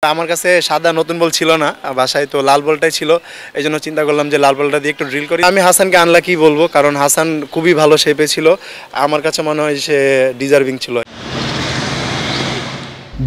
আমার কাছে সাদা নতুন বল ছিল না, বাসায় তো লাল বলটাই ছিল। এই জন্য চিন্তা করলাম যে লাল বলটা দিয়ে একটু ড্রিল করি। আমি হাসানকে আনলাকি বলবো, কারণ হাসান খুবই ভালো শেপে ছিল। আমার কাছে মনে হয় সে ডিজার্ভিং ছিল।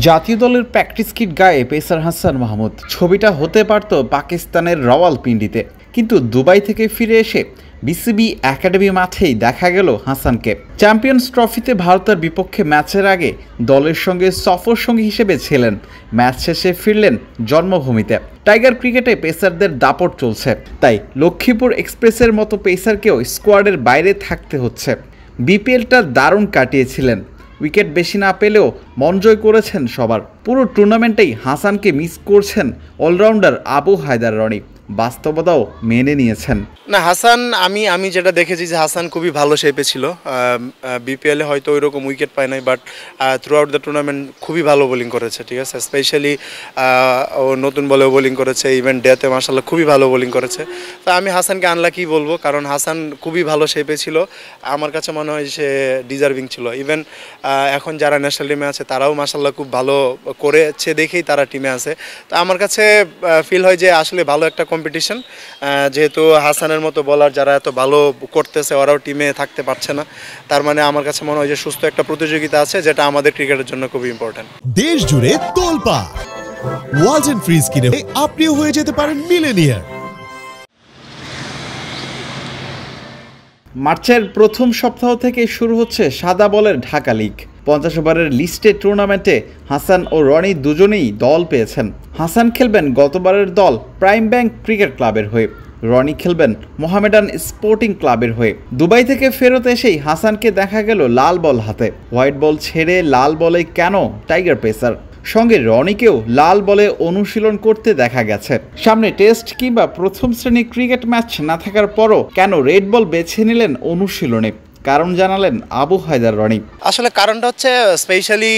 জাতীয় দলের প্র্যাকটিস কিট গায়ে পেসার হাসান মাহমুদ, ছবিটা হতে পারত পাকিস্তানের রাওয়ালপিন্ডিতে, কিন্তু দুবাই থেকে ফিরে এসে বিসিবি একাডেমি মাঠেই দেখা গেল হাসানকে। চ্যাম্পিয়ন্স ট্রফিতে ভারতের বিপক্ষে ম্যাচের আগে দলের সঙ্গে সফর সঙ্গী হিসেবে ছিলেন। ম্যাচ শেষে ফিরলেন জন্মভূমিতে। টাইগার ক্রিকেটে পেসারদের দাপট চলছে, তাই লক্ষ্মীপুর এক্সপ্রেসের মতো পেসারকেও স্কোয়াডের বাইরে থাকতে হচ্ছে। বিপিএলটা দারুণ কাটিয়েছিলেন, উইকেট বেশি না পেলেও মন জয় করেছেন সবার। পুরো টুর্নামেন্টেই হাসানকে মিস করছেন অলরাউন্ডার আবু হায়দার রনি, বাস্তবতাও মেনে নিয়েছেন। না, হাসান আমি যেটা দেখেছি যে হাসান খুবই ভালো শেপে ছিল। বিপিএলে হয়তো ওই রকম উইকেট পায় নাই, but through out the tournament খুবই ভালো বোলিং করেছে, ঠিক আছে। স্পেশালি ও নতুন বলেও বোলিং করেছে, ইভেন ডেতে মাশাআল্লাহ খুবই ভালো বোলিং করেছে। তো আমি হাসানকে আনলাকি বলবো, কারণ হাসান খুবই ভালো শেপে ছিল। আমার কাছে মনে হয় সে ডিজার্ভিং ছিল। ইভেন এখন যারা ন্যাশনাল টিমে আছে তারাও মাশাআল্লাহ খুব ভালো করেছে দেখেই তারা টিমে আছে। তো আমার কাছে ফিল হয় যে আসলে ভালো একটা কম্পিটিশন, যেহেতু হাসানের মতো বলার যারা এত ভালো করতেছে ওরাও টিমে থাকতে পারছে না। তার মানে আমার কাছে মনে হয় যে সুস্থ একটা প্রতিযোগিতা আছে, যেটা আমাদের ক্রিকেটের জন্য খুবই ইম্পর্টেন্ট। দেশ জুড়ে তোলপাড় ওয়ালটন ফ্রিজ কিনে আপনিও হয়ে যেতে পারেন মিলেনিয়ার। মার্চের প্রথম সপ্তাহ থেকে শুরু হচ্ছে সাদা বলের ঢাকা লিগ। 50 ওভারের লিস্টেড টুর্নামেন্টে হাসান ও রনি দুজনেই দল পেয়েছেন। হাসান খেলবেন গতবারের দল প্রাইম ব্যাংক ক্রিকেট ক্লাবের হয়ে, রনি খেলবেন মোহামেডান স্পোর্টিং ক্লাবের হয়ে। দুবাই থেকে ফেরত এসেই হাসানকে দেখা গেল লাল বল হাতে। হোয়াইট বল ছেড়ে লাল বলে কেন টাইগার পেসার? সঙ্গে রনিকেও লাল বলে অনুশীলন করতে দেখা গেছে। সামনে টেস্ট কিংবা প্রথম শ্রেণী ক্রিকেট ম্যাচ না থাকার পরও কেন রেড বল বেছে নিলেন অনুশীলনে? কারণ জানালেন আবু হায়দার রনি। আসলে কারণটা হচ্ছে স্পেশালি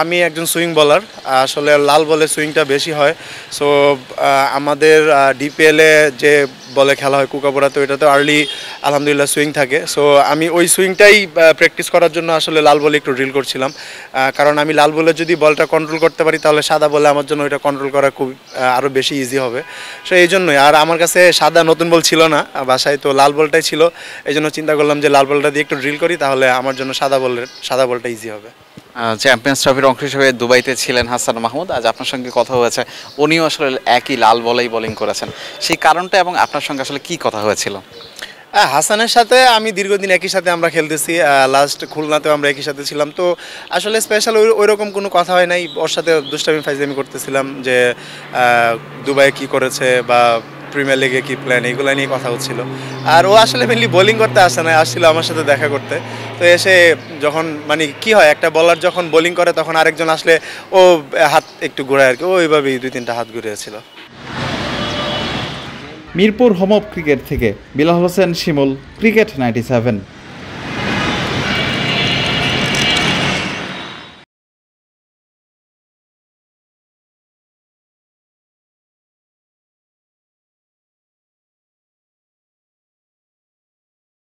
আমি একজন সুইং বলার, আসলে লাল বলে সুইংটা বেশি হয়। সো আমাদের ডিপিএলে যে বলে খেলা হয় কুকাপুরা, তো এটাতে আর্লি আলহামদুলিল্লাহ সুইং থাকে। সো আমি ওই সুইংটাই প্র্যাকটিস করার জন্য আসলে লাল বলে একটু ড্রিল করছিলাম, কারণ আমি লাল বলে যদি বলটা কন্ট্রোল করতে পারি তাহলে সাদা বলে আমার জন্য ওইটা কন্ট্রোল করা খুব আরও বেশি ইজি হবে। সো এই জন্যই। আর আমার কাছে সাদা নতুন বল ছিল না, বাসায় তো লাল বলটাই ছিল। এই জন্য চিন্তা করলাম যে লাল বলটা দিয়ে একটু ড্রিল করি, তাহলে আমার জন্য সাদা বলটা ইজি হবে। চ্যাম্পিয়ন্স ট্রফির অংশ হিসেবে দুবাইতে ছিলেন হাসান মাহমুদ। আজ আপনার সঙ্গে কথা হয়েছে, উনিও আসলে একই লাল বলেই বোলিং করেছেন। সেই কারণটা এবং আপনার সঙ্গে আসলে কি কথা হয়েছিল? হাসানের সাথে আমি দীর্ঘদিন একই সাথে আমরা খেলতেছি, লাস্ট খুলনাতেও আমরা একই সাথে ছিলাম। তো আসলে স্পেশাল ওই রকম কোনো কথা হয় নাই। ওর সাথে দুষ্টামি ফাইজলামি করতেছিলাম যে দুবাই কি করেছে বা প্রিমিয়ার লিগে কি প্ল্যান, এইগুলো নিয়ে কথা হচ্ছিল। আর ও আসলে মেনলি বোলিং করতে আসে না, আসছিল আমার সাথে দেখা করতে। তো এসে যখন মানে কি হয়, একটা বলার যখন বোলিং করে তখন আরেকজন আসলে ও হাত একটু ঘোরায় আর কি, ও ওইভাবেই 2-3টা হাত ঘুরিয়েছিল। মিরপুর হোম অফ ক্রিকেট থেকে বিলাল হোসেন শিমুল, ক্রিকেট 97।